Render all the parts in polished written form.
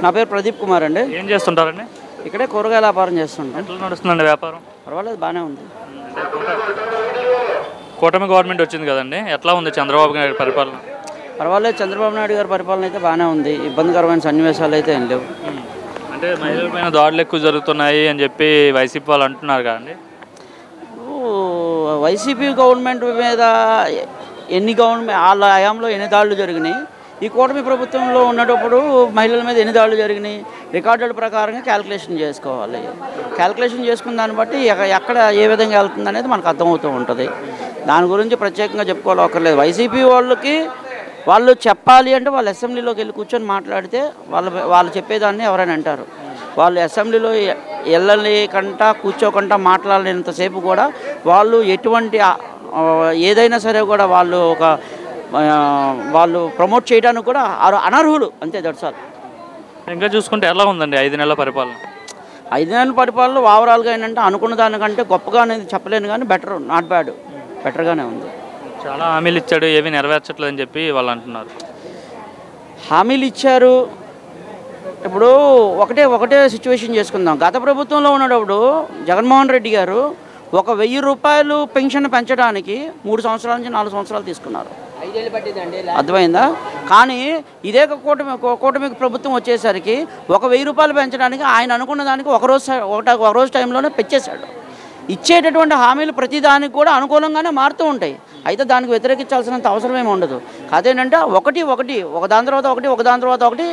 నా పేరు ప్రదీప్ కుమార్ అండి. ఏం చేస్తుంటారండి? ఇక్కడే కూరగాయల వ్యాపారం చేస్తుంటాం. ఎట్లా నడుస్తుందండి వ్యాపారం? పర్వాలేదు, బాగానే ఉంది. కూటమి గవర్నమెంట్ వచ్చింది కదండి, ఎట్లా ఉంది చంద్రబాబు నాయుడు పరిపాలన? పర్వాలేదు, చంద్రబాబు నాయుడు గారి పరిపాలన అయితే బాగానే ఉంది. ఇబ్బందికరమైన సన్నివేశాలు అయితే ఏం లేవు. అంటే మహిళల పైన దాడులు ఎక్కువ జరుగుతున్నాయి అని చెప్పి వైసీపీ వాళ్ళు అంటున్నారు కదండి. వైసీపీ గవర్నమెంట్ మీద వాళ్ళ హయాంలో ఎన్ని దాడులు జరిగినాయి, ఈ కూటమి ప్రభుత్వంలో ఉన్నప్పుడు మహిళల మీద ఎన్ని దాడులు జరిగినాయి రికార్డుల ప్రకారంగా క్యాలిక్యులేషన్ చేసుకోవాలి. క్యాలిక్యులేషన్ చేసుకున్న దాన్ని బట్టి ఎక్కడ ఏ విధంగా వెళ్తుంది అనేది మనకు అర్థమవుతూ ఉంటుంది. దాని గురించి ప్రత్యేకంగా చెప్పుకోవాలక్కర్లేదు. వైసీపీ వాళ్ళు చెప్పాలి అంటే వాళ్ళు అసెంబ్లీలోకి వెళ్ళి కూర్చొని మాట్లాడితే వాళ్ళు చెప్పేదాన్ని ఎవరైనా అంటారు. వాళ్ళు అసెంబ్లీలో వెళ్ళలేకుండా కూర్చోకుండా మాట్లాడలేనంతసేపు కూడా వాళ్ళు ఎటువంటి ఏదైనా సరే కూడా వాళ్ళు ప్రమోట్ చేయడానికి కూడా అనర్హులు, అంతే. దట్సాల్. ఇంకా చూసుకుంటే ఎలా ఉందండి 5 నెలల పరిపాలన? 5 నెలల పరిపాలన ఓవరాల్గా ఏంటంటే అనుకున్న దానికంటే గొప్పగా అనేది చెప్పలేను, కానీ బెటర్, నాట్ బ్యాడ్, బెటర్గానే ఉంది. చాలా హామీలు ఇచ్చాడు, ఏవి నెరవేర్చట్లేదని చెప్పి వాళ్ళు అంటున్నారు. హామీలు ఇచ్చారు. ఇప్పుడు ఒకటే సిచ్యువేషన్ చేసుకుందాం. గత ప్రభుత్వంలో ఉన్నప్పుడు జగన్మోహన్ రెడ్డి గారు 1000 రూపాయలు పెన్షన్ పెంచడానికి 3 సంవత్సరాల నుంచి 4 సంవత్సరాలు తీసుకున్నారు. అర్థమైందా? కానీ ఇదే కూటమి ప్రభుత్వం వచ్చేసరికి 1000 రూపాయలు పెంచడానికి ఆయన అనుకున్న దానికి ఒక రోజు టైంలోనే పెంచేశాడు. ఇచ్చేటటువంటి హామీలు ప్రతిదానికి కూడా అనుకూలంగానే మారుతూ ఉంటాయి. అయితే దానికి వ్యతిరేకించాల్సినంత అవసరం ఏమి ఉండదు. అదేంటంటే ఒకదాని తర్వాత ఒకటి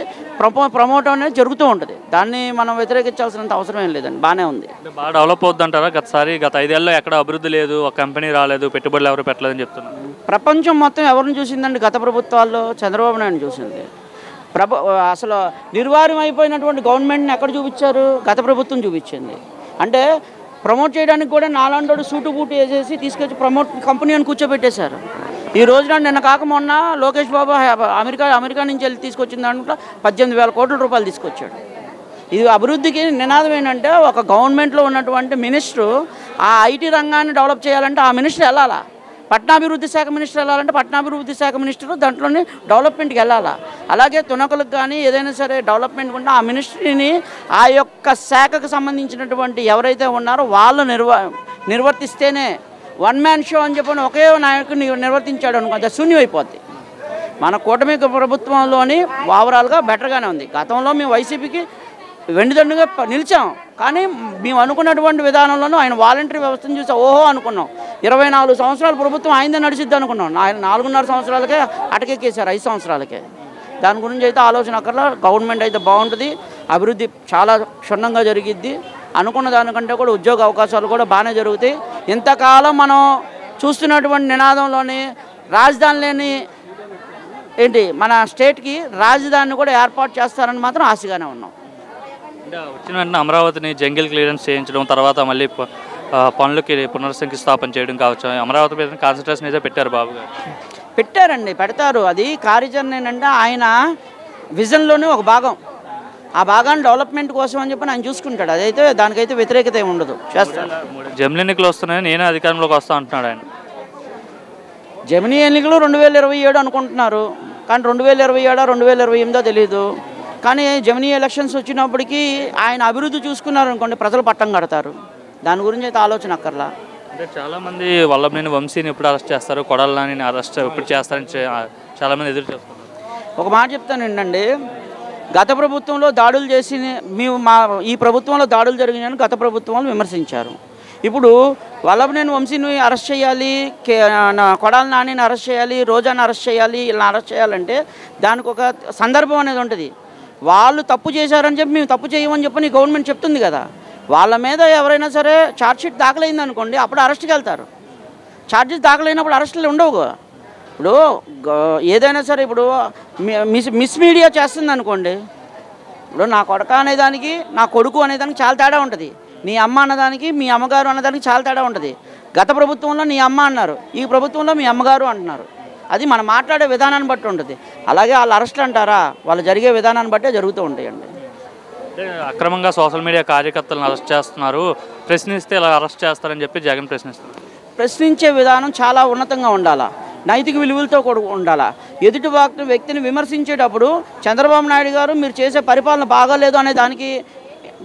ప్రమోట్ అనేది జరుగుతూ ఉంటుంది. దాన్ని మనం వ్యతిరేకించాల్సినంత అవసరం ఏం లేదండి, బాగానే ఉంది. బాగా డెవలప్ అవుద్ది అంటారా? గత 5 ఏళ్ళలో ఎక్కడ అభివృద్ధి లేదు, ఒక కంపెనీ రాలేదు, పెట్టుబడులు ఎవరు పెట్టలేదని చెప్తున్నారు. ప్రపంచం మొత్తం ఎవరిని చూసిందండి? గత ప్రభుత్వాల్లో చంద్రబాబు నాయుడు చూసింది. అసలు నిర్వార్యం అయిపోయినటువంటి గవర్నమెంట్ని ఎక్కడ చూపించారు? గత ప్రభుత్వం చూపించింది. అంటే ప్రమోట్ చేయడానికి కూడా నాలాంటి సూటు బూటు వేసేసి తీసుకొచ్చి కంపెనీ అని కూర్చోబెట్టేశారు. ఈ రోజున నిన్న కాక మొన్న లోకేష్ బాబు అమెరికా నుంచి వెళ్ళి తీసుకొచ్చిన దాంట్లో 18,000 కోట్ల రూపాయలు తీసుకొచ్చాడు. ఇది అభివృద్ధికి నినాదం ఏంటంటే, ఒక గవర్నమెంట్లో ఉన్నటువంటి మినిస్టరు ఆ ఐటీ రంగాన్ని డెవలప్ చేయాలంటే ఆ మినిస్టర్ వెళ్ళాలా, పట్టణాభివృద్ధి శాఖ మినిస్టర్ వెళ్ళాలంటే పట్టణాభివృద్ధి శాఖ మినిస్టర్ దాంట్లోనే డెవలప్మెంట్కి వెళ్ళాలా. అలాగే తునకలకు కానీ ఏదైనా సరే డెవలప్మెంట్ ఉంటే ఆ మినిస్ట్రీని ఆ యొక్క శాఖకు సంబంధించినటువంటి ఎవరైతే ఉన్నారో వాళ్ళు నిర్వర్తిస్తేనే, వన్ మ్యాన్ షో అని చెప్పని ఒకే నాయకుడు నిర్వర్తించాడు అనుకో, అది శూన్యం అయిపోద్ది. మన కూటమి ప్రభుత్వంలోని ఓవరాల్గా బెటర్గానే ఉంది. గతంలో మేము వైసీపీకి వెండిదండుగా నిలిచాం, కానీ మేము అనుకున్నటువంటి విధానంలోనూ ఆయన వాలంటరీ వ్యవస్థను చూసి ఓహో అనుకున్నాం. 24 సంవత్సరాల ప్రభుత్వం ఆయనదే నడిచిద్ది అనుకున్నాం. ఆయన 4.5 సంవత్సరాలకే అటకెక్కేశారు, 5 సంవత్సరాలకే. దాని గురించి అయితే ఆలోచన అక్కర్లా. గవర్నమెంట్ అయితే బాగుంటుంది, అభివృద్ధి చాలా క్షుణ్ణంగా జరిగిద్ది. అనుకున్న దానికంటే కూడా ఉద్యోగ అవకాశాలు కూడా బాగానే జరుగుతాయి. ఇంతకాలం మనం చూస్తున్నటువంటి నినాదంలోని రాజధాని లేని మన స్టేట్కి రాజధానిని కూడా ఏర్పాటు చేస్తారని మాత్రం ఆశగానే ఉన్నాం. వచ్చిన వెంటనే అమరావతిని జంగిల్ క్లియరెన్స్ చేయించడం, తర్వాత మళ్ళీ పనులకి పునర్శంకుస్థాపన చేయడం కావచ్చు, అమరావతి మీద కాన్సన్ట్రేషన్ అయితే పెట్టారు బాబు గారు. పెడతారు. అది కార్యాచరణ ఏంటంటే ఆయన విజన్లోనే ఒక భాగం. ఆ భాగాన్ని డెవలప్మెంట్ కోసం అని చెప్పి ఆయన చూసుకుంటాడు. అదైతే దానికైతే వ్యతిరేకత ఏమి ఉండదు, చేస్తాడు. జమిలీ ఎన్నికలు వస్తున్నాయి, నేనే అధికారంలోకి వస్తా అంటున్నాడు ఆయన. జమిలీ ఎన్నికలు 2027 అనుకుంటున్నారు, కానీ 2027 2028 తెలియదు. కానీ జమిలీ ఎలక్షన్స్ వచ్చినప్పటికీ ఆయన అభివృద్ధి చూసుకున్నారు అనుకోండి, ప్రజలు పట్టం కడతారు. దాని గురించి అయితే ఆలోచన అక్కర్లా. అంటే చాలామంది వల్లభనేని వంశీని ఎప్పుడు అరెస్ట్ చేస్తారు, కొడాలని అరెస్ట్ ఎప్పుడు చేస్తారని చాలామంది ఎదురు చూస్తున్నారు. ఒక మాట చెప్తాను ఏంటండి, గత ప్రభుత్వంలో దాడులు చేసి ఈ ప్రభుత్వంలో దాడులు జరిగినాయని గత ప్రభుత్వాలు విమర్శించారు. ఇప్పుడు వల్లభనేని వంశీని అరెస్ట్ చేయాలి, కొడాలి నానిని అరెస్ట్ చేయాలి, రోజాని అరెస్ట్ చేయాలి, ఇలా అరెస్ట్ చేయాలంటే దానికి ఒక సందర్భం అనేది ఉంటుంది. వాళ్ళు తప్పు చేశారని చెప్పి మేము తప్పు చేయమని చెప్పి గవర్నమెంట్ చెప్తుంది కదా. వాళ్ళ మీద ఎవరైనా సరే ఛార్జ్షీట్ దాఖలైంది అనుకోండి, అప్పుడు అరెస్ట్కి వెళ్తారు. ఛార్జెస్ దాఖలైనప్పుడు అరెస్టులు ఉండవు. ఇప్పుడు ఏదైనా సరే ఇప్పుడు మిస్ మీడియా చేస్తుంది అనుకోండి, ఇప్పుడు నా కొడుకు అనేదానికి నా కొడుకు అనేదానికి చాలా తేడా ఉంటుంది. నీ అమ్మ అన్నదానికి మీ అమ్మగారు అన్నదానికి చాలా తేడా ఉంటుంది. గత ప్రభుత్వంలో నీ అమ్మ అన్నారు, ఈ ప్రభుత్వంలో మీ అమ్మగారు అంటున్నారు. అది మనం మాట్లాడే విధానాన్ని బట్టి ఉంటుంది. అలాగే వాళ్ళు అరెస్టులు అంటారా, వాళ్ళు జరిగే విధానాన్ని బట్టే జరుగుతూ ఉంటాయండి. అక్రమంగా సోషల్ మీడియా కార్యకర్తలను అరెస్ట్ చేస్తున్నారు, ప్రశ్నిస్తే ఇలా అరెస్ట్ చేస్తారని చెప్పి జగన్ ప్రశ్నిస్తున్నారు. ప్రశ్నించే విధానం చాలా ఉన్నతంగా ఉండాలా. నైతిక విలువలతో కూడా ఉండాలా. ఎదుటి వ్యక్తిని విమర్శించేటప్పుడు చంద్రబాబు నాయుడు గారు మీరు చేసే పరిపాలన బాగాలేదు అనే దానికి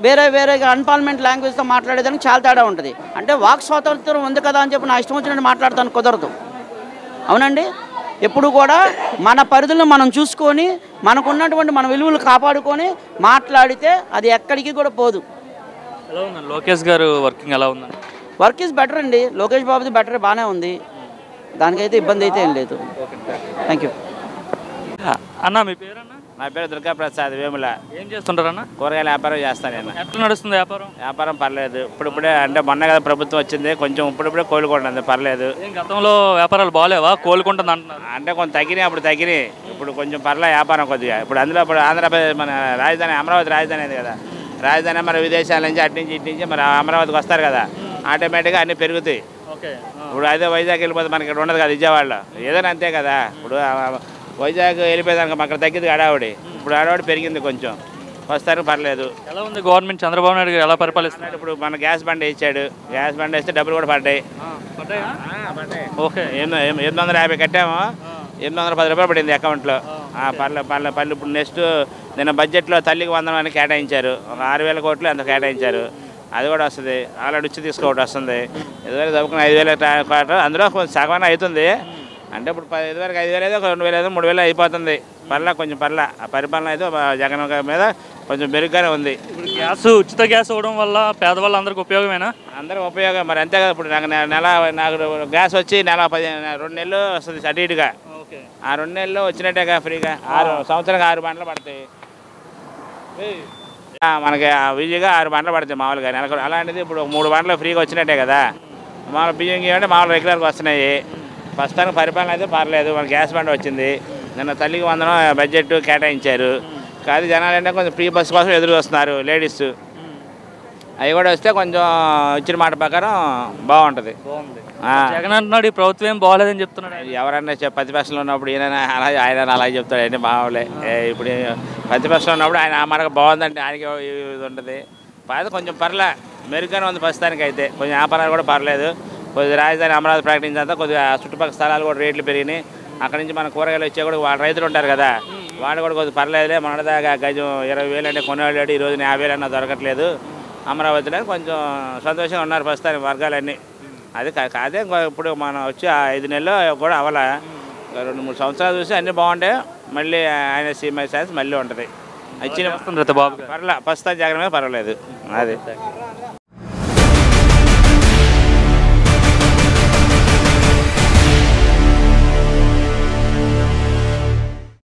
వేరేగా అన్పార్లమెంట్ లాంగ్వేజ్తో మాట్లాడేదానికి చాలా తేడా ఉంటుంది. అంటే వాక్ స్వాతంత్రం ఉంది కదా అని చెప్పి నా ఇష్టం వచ్చినట్టు మాట్లాడతాను కుదరదు. అవునండి. ఎప్పుడు కూడా మన పరిధులను మనం చూసుకొని మనకున్నటువంటి మన విలువలు కాపాడుకొని మాట్లాడితే అది ఎక్కడికి కూడా పోదు. ఎలా ఉందండి లోకేష్ గారు వర్కింగ్ ఎలా ఉందండి? వర్క్ ఈజ్ బెటర్ అండి. లోకేష్ బాబుది బెటర్, బాగానే ఉంది. దానికైతే ఇబ్బంది అయితే ఏం లేదు. Thank you. అన్న మీ పేరన్నా? నా పేరు దుర్గాప్రసాద్ వేముల. ఏం చేస్తుంటారన్న? కూరగాయల వ్యాపారం చేస్తాను నేను. ఎట్లా నడుస్తుంది వ్యాపారం? వ్యాపారం పర్లేదు. ఇప్పుడిప్పుడే అంటే మొన్న కదా ప్రభుత్వం వచ్చింది, కొంచెం ఇప్పుడిప్పుడే కోలుకుంటుంది, పర్లేదు. గతంలో వ్యాపారాలు బాగాలేవా? కోలుకుంటుంది అంటున్నారు. అంటే కొంచెం తగ్గినాయి, అప్పుడు తగ్గినాయి. ఇప్పుడు కొంచెం పర్లేదు వ్యాపారం కొద్దిగా. ఇప్పుడు అందులో ఇప్పుడు ఆంధ్రప్రదేశ్ మన రాజధాని అమరావతి రాజధాని అది కదా, రాజధాని మరి విదేశాల నుంచి అటు నుంచి ఇటు నుంచి మరి అమరావతికి వస్తారు కదా, ఆటోమేటిక్గా అన్నీ పెరుగుతాయి. ఇప్పుడు అదే వైజాగ్ వెళ్ళిపోతే మనకి ఇక్కడ ఉండదు కదా విజయవాడలో, ఏదైనా అంతే కదా. ఇప్పుడు వైజాగ్ వెళ్ళిపోయేదానికి అక్కడ తగ్గింది హడావుడి, ఇప్పుడు హడావుడి పెరిగింది కొంచెం, వస్తారు పర్లేదు. ఎలా ఉంది గవర్నమెంట్? చంద్రబాబు నాయుడు గారు ఎలా పరిపాలిస్తున్నారు? ఇప్పుడు మన గ్యాస్ బండి ఇచ్చాడు, గ్యాస్ బండి వేస్తే డబ్బులు కూడా పడ్డాయి. ఓకే. 850 కట్టాము, 810 రూపాయలు పడింది అకౌంట్లో. పల్లె ఇప్పుడు నెక్స్ట్ నిన్న బడ్జెట్లో తల్లికి 100 అని కేటాయించారు, 6,000 కోట్లు అంత కేటాయించారు. అది కూడా వస్తుంది. ఆల్రెడీ వచ్చి తీసుకోవడం వస్తుంది. ఇదివరకు దొరుకున్న 5,000 అందులో కొంచెం సగం అవుతుంది. అంటే ఇప్పుడు ఇదివరకు 5,000 ఏదో 2,000 ఏదో 3,000 అయిపోతుంది. కొంచెం ఆ పరిపాలన అయితే జగన్ మీద కొంచెం మెరుగ్గానే ఉంది. గ్యాస్ ఉచిత గ్యాస్ ఇవ్వడం వల్ల పేదవాళ్ళందరికీ ఉపయోగమేనా? అందరికి ఉపయోగం మరి, అంతే కదా. ఇప్పుడు నాకు గ్యాస్ వచ్చి 2 నెలలు వస్తుంది అటు ఇటుగా. ఆ 2 నెలలు వచ్చినట్టేగా ఫ్రీగా. 6 సంవత్సరానికి 6 బండ్లు పడతాయి మనకి. ఈజీగా 6 బండ్లు పడతాయి మామూలుగా నెలకు. అలాంటిది ఇప్పుడు 3 బండ్లు ఫ్రీగా వచ్చినట్టే కదా. మామూలు బియ్యం అంటే మామూలు రెగ్యులర్గా వస్తున్నాయి. ప్రస్తుతానికి పరిపాలన అయితే పర్లేదు. మన గ్యాస్ బండి వచ్చింది, నిన్న తల్లికి 100 బడ్జెట్ కేటాయించారు. కానీ జనాలు అంటే కొంచెం ఫ్రీ బస్సు కోసం ఎదురు వస్తున్నారు లేడీస్. అవి కూడా వస్తే కొంచెం ఇచ్చిన మాట ప్రకారం బాగుంటుంది. జగన్ అంటున్నాడు ఈ ప్రభుత్వం ఏం బాగోలేదని చెప్తున్నాడు. ఎవరన్నా ప్రతిపక్షంలో ఉన్నప్పుడు ఆయన అలాగే చెప్తాడు అండి మామూలే. ఇప్పుడు ప్రతిపక్షంలో ఉన్నప్పుడు ఆయన ఆ మాట బాగుందంటే ఆయనకి ఇది ఉంటుంది. కొంచెం మెరుగ్గానే ఉంది ప్రస్తుతానికి అయితే. కొంచెం వ్యాపారాలు కూడా పర్లేదు. కొద్దిగా రాజధాని అమరావతి ప్రకటించేంత కొద్దిగా చుట్టుపక్కల స్థలాలు కూడా రేట్లు పెరిగినాయి. అక్కడి నుంచి మన కూరగాయలు వచ్చే కూడా వాళ్ళ రైతులు ఉంటారు కదా, వాళ్ళు కూడా కొద్దిగా పర్లేదులే. మొన్నదాకా గజం 20,000 అంటే కొనేవాళ్ళు, ఈ రోజున 50,000 అన్నా దొరకట్లేదు అమరావతిలో. కొంచెం సంతోషంగా ఉన్నారు ప్రస్తుతానికి వర్గాలన్నీ. అదే ఇప్పుడు మనం వచ్చి 5 నెలల్లో కూడా అవలా, 2-3 సంవత్సరాలు చూసి అన్నీ బాగుంటాయి. మళ్ళీ ఆయన సీఎం ఛాన్స్ మళ్ళీ ఉంటుంది. వచ్చిన బాబు ప్రస్తుతం జగన్ మీద పర్వాలేదు. అదే